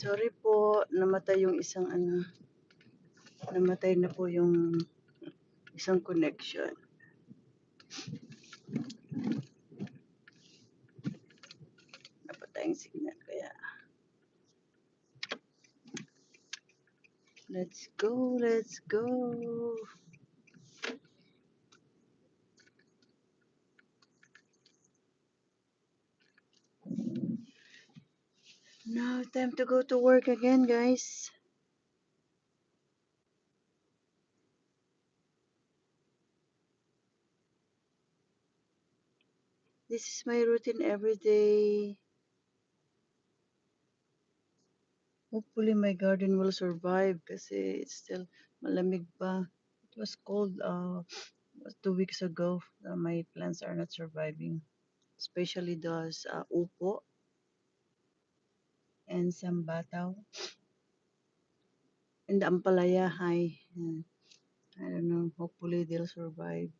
Sorry po, namatay yung isang namatay na po yung isang connection. Napatay yung signal kaya. Let's go, let's go. Now time to go to work again, guys. This is my routine every day. Hopefully my garden will survive kasi it's still malamig pa. It was cold 2 weeks ago. My plants are not surviving. Especially those upo and some bataw. And the ampalaya high. I don't know. Hopefully they'll survive.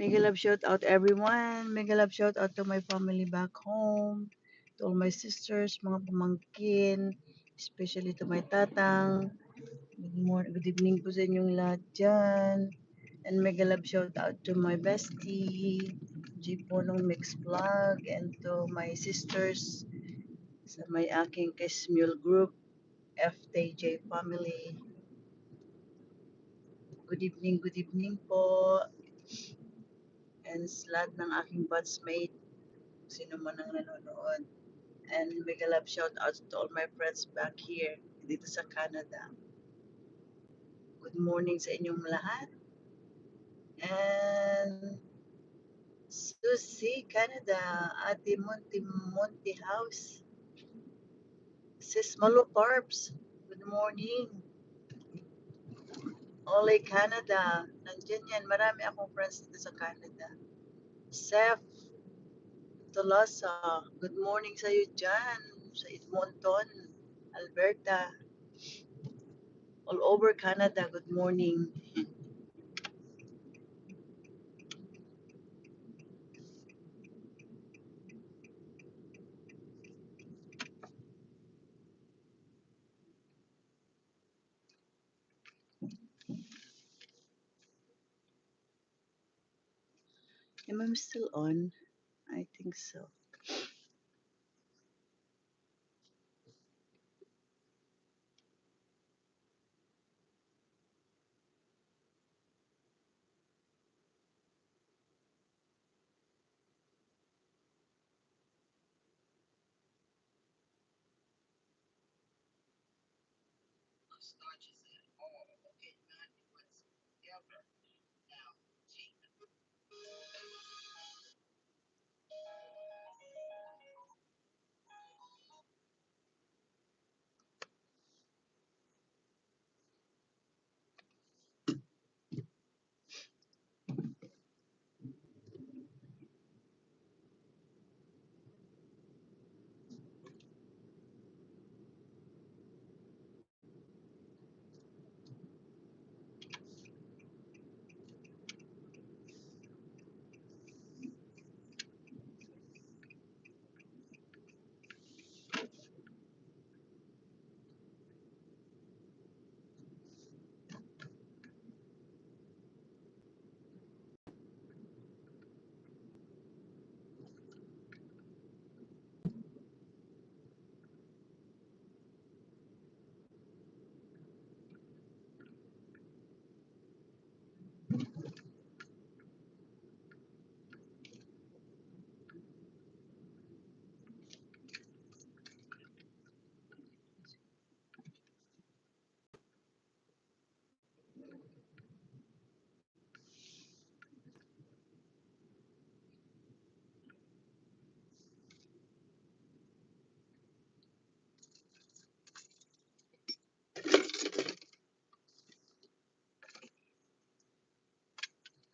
Mega love shout out everyone. Mega love shout out to my family back home. To all my sisters, mga pamangkin. Especially to my tatang. Good evening po sa inyong lahat dyan. And mega love shout out to my bestie, G Ponong Mix Vlog, and to my sisters sa may aking Kesmule group, FTJ family. Good evening po. And sa lahat ng aking batchmate, sino man ang nanonood. And mega love shout out to all my friends back here, dito sa Canada. Good morning sa inyong lahat. And Susie, Canada, Ate Monty House, Sis Malo Carbs, good morning. Ole Canada, nandyan yan, marami akong friends dito sa Canada. Seth Tolosa, good morning sa iyo dyan, sa Edmonton, Alberta, all over Canada, good morning. Am I still on? I think so.